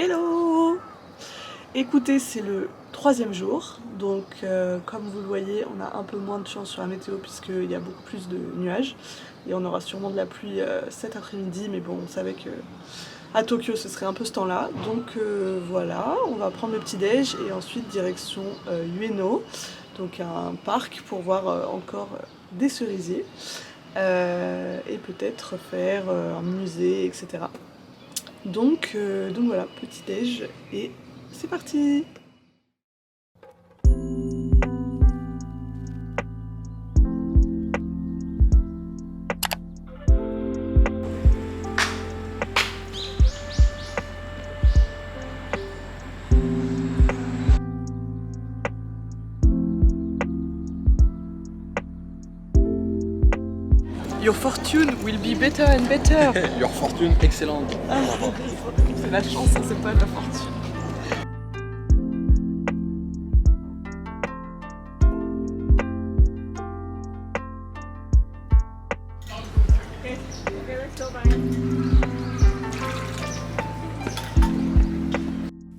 Hello! Écoutez, c'est le 3e jour, donc comme vous le voyez, on a un peu moins de chance sur la météo puisqu'il y a beaucoup plus de nuages et on aura sûrement de la pluie cet après-midi, mais bon, on savait que à Tokyo ce serait un peu ce temps-là, donc voilà, on va prendre le petit-déj et ensuite direction Ueno, donc un parc pour voir encore des cerisiers et peut-être faire un musée, etc. Donc voilà, petit-déj et c'est parti! Your fortune will be better and better. Your fortune excellente. C'est la chance, c'est pas la fortune.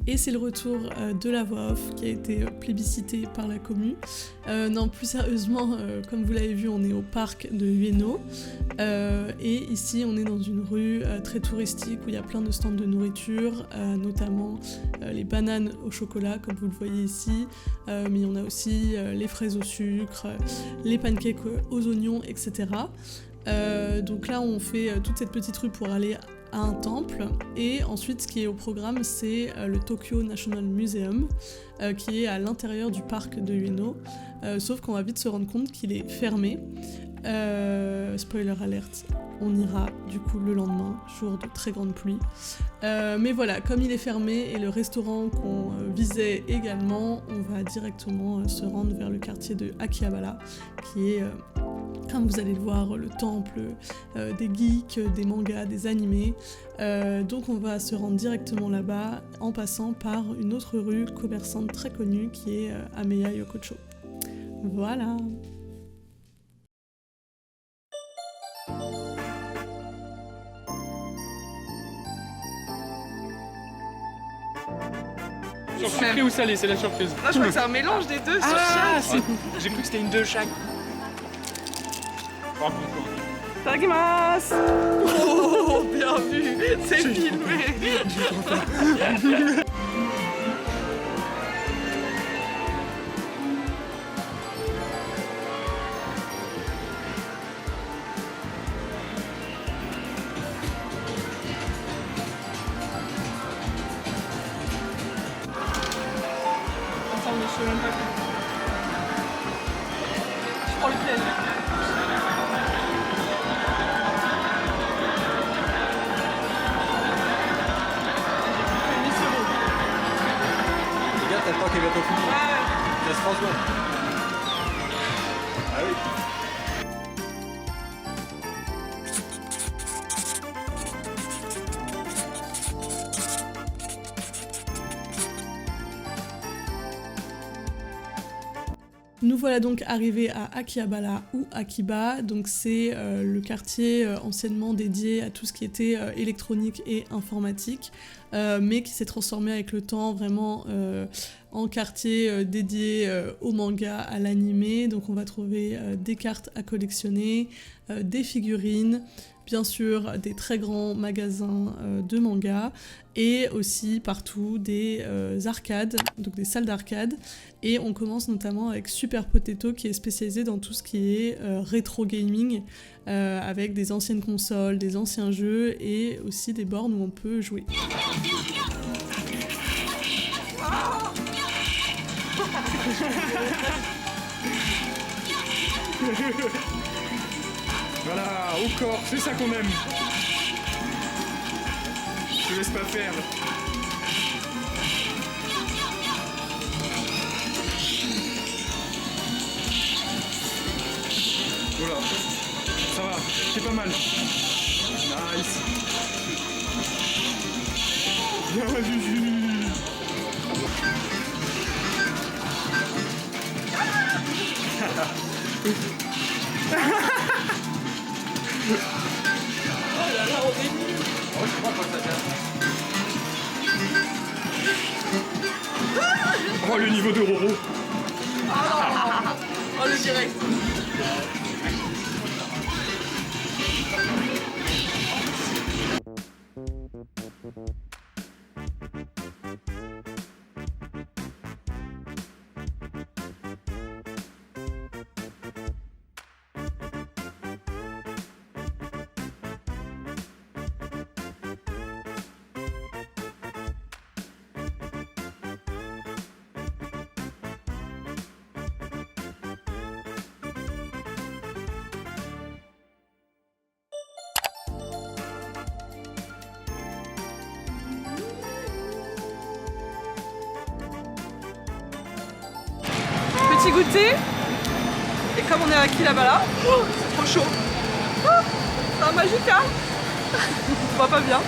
Et c'est le retour de la voix off qui a été plébiscitée par la commu. Non, plus sérieusement, comme vous l'avez vu, on est au parc de Ueno. Et ici, on est dans une rue très touristique où il y a plein de stands de nourriture, notamment les bananes au chocolat, comme vous le voyez ici. Mais on a aussi les fraises au sucre, les pancakes aux oignons, etc. Donc là, on fait toute cette petite rue pour aller à un temple, et ensuite ce qui est au programme c'est le Tokyo National Museum qui est à l'intérieur du parc de Ueno, sauf qu'on va vite se rendre compte qu'il est fermé. Spoiler alert, on ira du coup le lendemain, jour de très grande pluie. Mais voilà, comme il est fermé et le restaurant qu'on visait également, on va directement se rendre vers le quartier de Akihabara, qui est, comme vous allez le voir, le temple des geeks, des mangas, des animés. Donc on va se rendre directement là-bas en passant par une autre rue commerçante très connue qui est Ameya Yokocho. Voilà. Sucré ou salé, c'est la surprise. Non, je crois que c'est un mélange des deux sur chaque. J'ai cru que c'était une de chaque. Itadakimasu! Oh, bien vu, c'est filmé. Attends, mais je sais même pas. Je prends lequel? Les gars, t'as le temps qui est bientôt fini. Ouais. 15 secondes. Ah oui. Nous voilà donc arrivés à Akihabara ou Akiba, donc c'est le quartier anciennement dédié à tout ce qui était électronique et informatique, mais qui s'est transformé avec le temps vraiment en quartier dédié au manga, à l'animé. Donc on va trouver des cartes à collectionner, des figurines, bien sûr des très grands magasins de manga, et aussi partout des arcades, donc des salles d'arcade. Et on commence notamment avec Super Potato qui est spécialisé dans tout ce qui est rétro gaming, avec des anciennes consoles, des anciens jeux et aussi des bornes où on peut jouer. Voilà, au corps, c'est ça qu'on aime. Je te laisse pas faire. Voilà, ça va, c'est pas mal. Nice. Bien, Juju. Oh là là, on est nuls. Oh, je sais pas quoi ça vient. le niveau de Roro. Oh le direct. Petit goûter. Et comme on est à Akihabara là, c'est trop chaud. C'est un magique hein. On voit pas bien.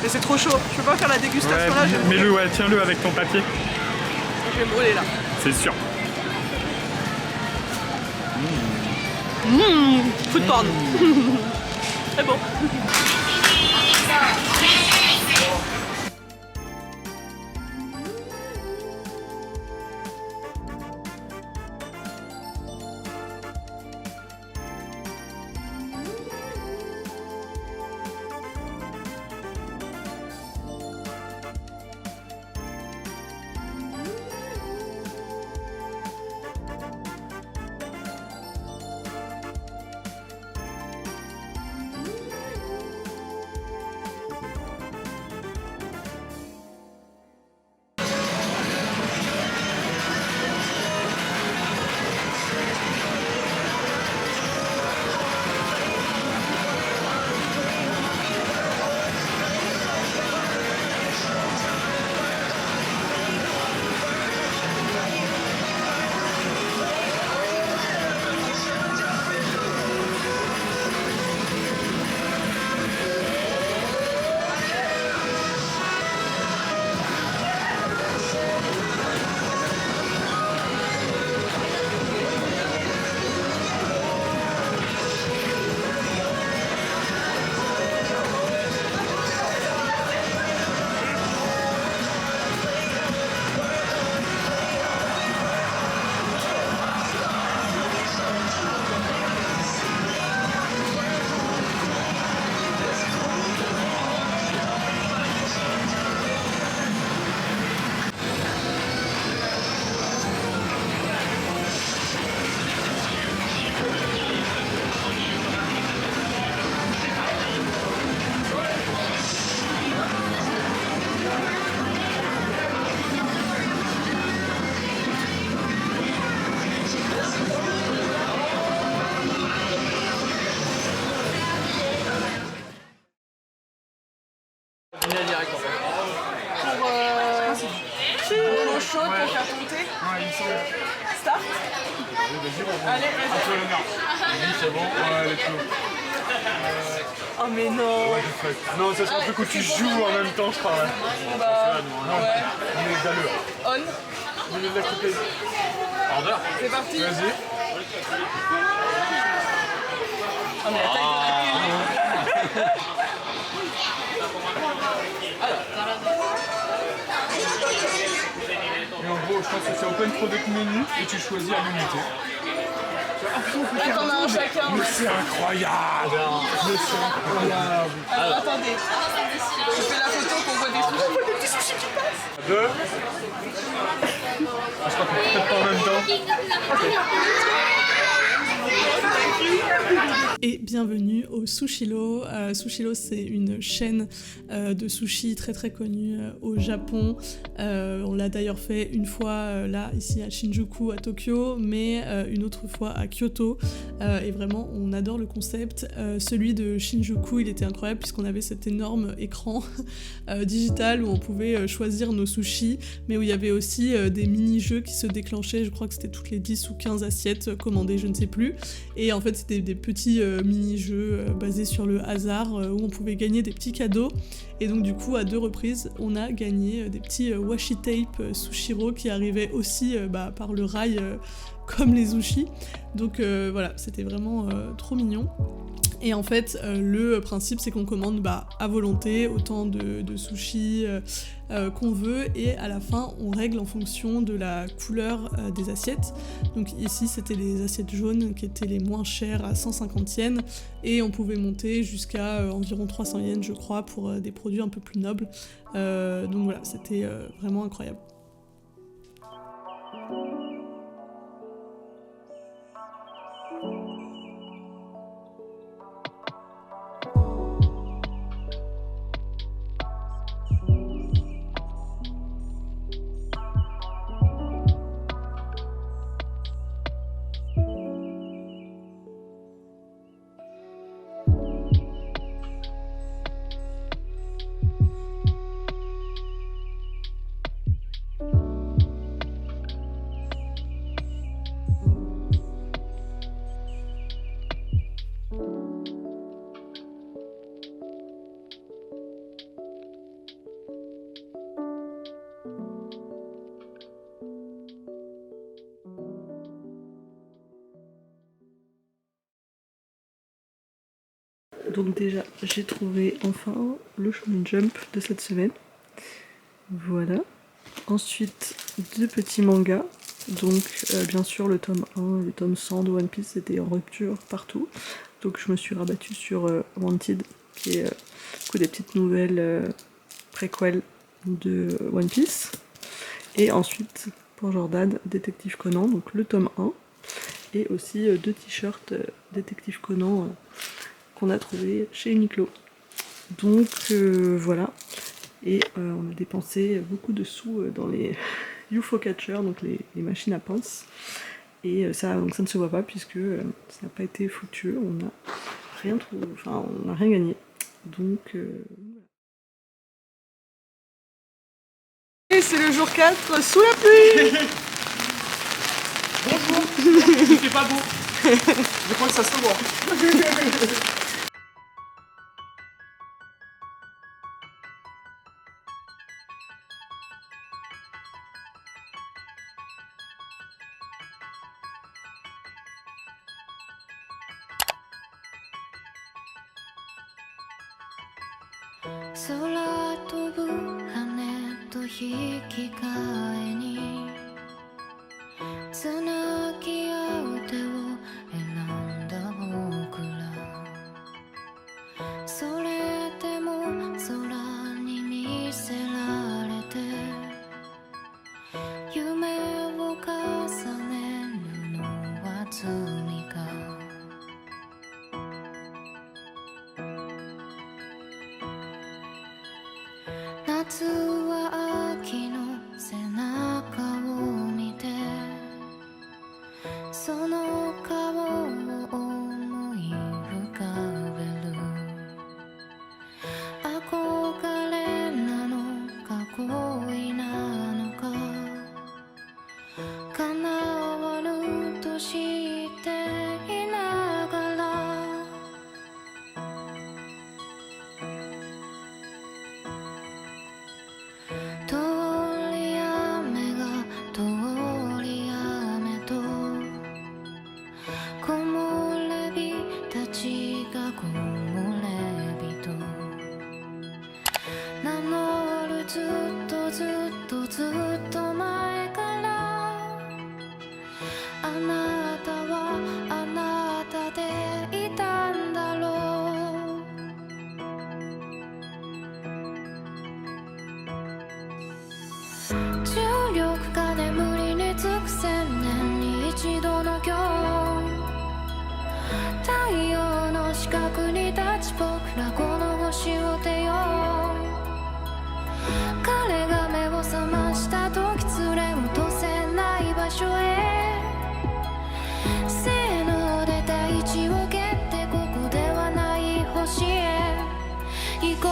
Mais c'est trop chaud. Je peux pas faire la dégustation là. Mets-le, ouais, tiens-le avec ton papier. Je vais me brûler là. C'est sûr. Food porn. Très bon. L'eau chaude pour faire monter. Start. Allez, vas-y. C'est bon, ouais, let's go. Oh mais non. Non, ça c'est un truc où tu joues en même temps, je crois. Ouais. Bah, ouais. On est galeux. On. On est là coupé. Order. C'est parti. Vas-y. On est à taille de Et en gros, je pense que c'est Open Product Menu et tu choisis à l'unité. Là, t'en as un chacun. Mais c'est incroyable! Mais c'est incroyable! Alors attendez, je fais la photo qu'on voit des sushis. On voit des petits sushis qui passent. Deux. Ah, je crois qu'on peut-être pas en même temps. Et bienvenue au Sushilo. Sushilo, c'est une chaîne de sushi très très connue au Japon. On l'a d'ailleurs fait une fois là, ici à Shinjuku, à Tokyo, mais une autre fois à Kyoto. Et vraiment, on adore le concept. Celui de Shinjuku, il était incroyable puisqu'on avait cet énorme écran digital où on pouvait choisir nos sushis, mais où il y avait aussi des mini-jeux qui se déclenchaient. Je crois que c'était toutes les 10 ou 15 assiettes commandées, je ne sais plus. Et en fait, c'était des petits mini-jeux basés sur le hasard où on pouvait gagner des petits cadeaux. Et donc du coup, à 2 reprises, on a gagné des petits washi tape Sushiro qui arrivaient aussi par le rail comme les sushis. Donc voilà, c'était vraiment trop mignon. Et en fait, le principe, c'est qu'on commande à volonté autant de sushis qu'on veut, et à la fin, on règle en fonction de la couleur des assiettes. Donc ici, c'était les assiettes jaunes qui étaient les moins chères à 150 yens, et on pouvait monter jusqu'à environ 300 yens, je crois, pour des produits un peu plus nobles. Donc voilà, c'était vraiment incroyable. Donc déjà, j'ai trouvé enfin le Shonen Jump de cette semaine. Voilà. Ensuite, 2 petits mangas. Donc bien sûr le tome 1 et le tome 100 de One Piece étaient en rupture partout. Donc je me suis rabattue sur Wanted, qui est des petites nouvelles préquelles de One Piece. Et ensuite, pour Jordan, Détective Conan, donc le tome 1. Et aussi 2 t-shirts Détective Conan qu'on a trouvé chez Uniqlo. Donc voilà, et on a dépensé beaucoup de sous dans les UFO Catcher, donc les machines à pince, et ça ne se voit pas puisque ça n'a pas été fructueux, on n'a rien trouvé, enfin on n'a rien gagné. Donc et c'est le jour 4 sous la pluie. Bonjour. Il fait pas beau. Je crois que ça se voit. 空飛ぶ羽と引き換えにつなぎ合う手を選んだ僕らそれでも空に見せられて夢を重ねるのは罪か夏は秋の背中を見てその顔を思い浮かべる憧れなのか恋なのか叶わぬと知っていながら通り雨が通り雨と木漏れ日たちが木漏れ日と名乗るずっとずっとずっと前からあなたはあなたでいたんだろう重力が眠りにつく千年に一度の今日太陽の四角に立ち僕らこの星を出よう彼が目を覚ました時連れ落とせない場所へせーので大地を蹴ってここではない星へ行こう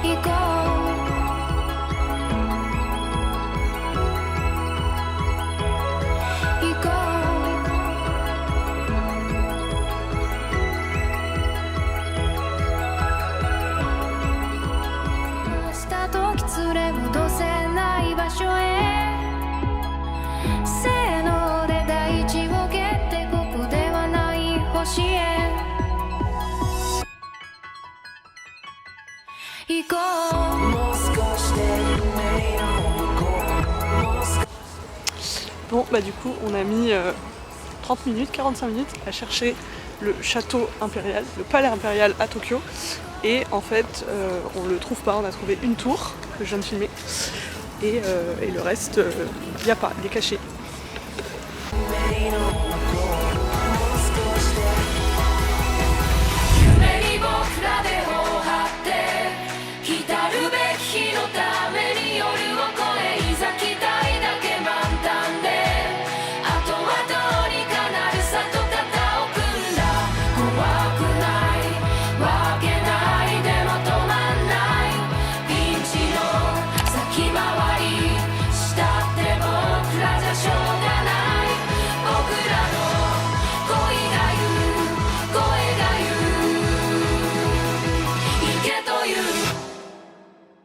行こう行こう星へ行こう。Bon bah du coup on a mis 30 minutes, 45 minutes à chercher le château impérial, le palais impérial à Tokyo. Et en fait on le trouve pas, on a trouvé une tour que je viens de filmer. Et le reste, il n'y a pas, il est caché.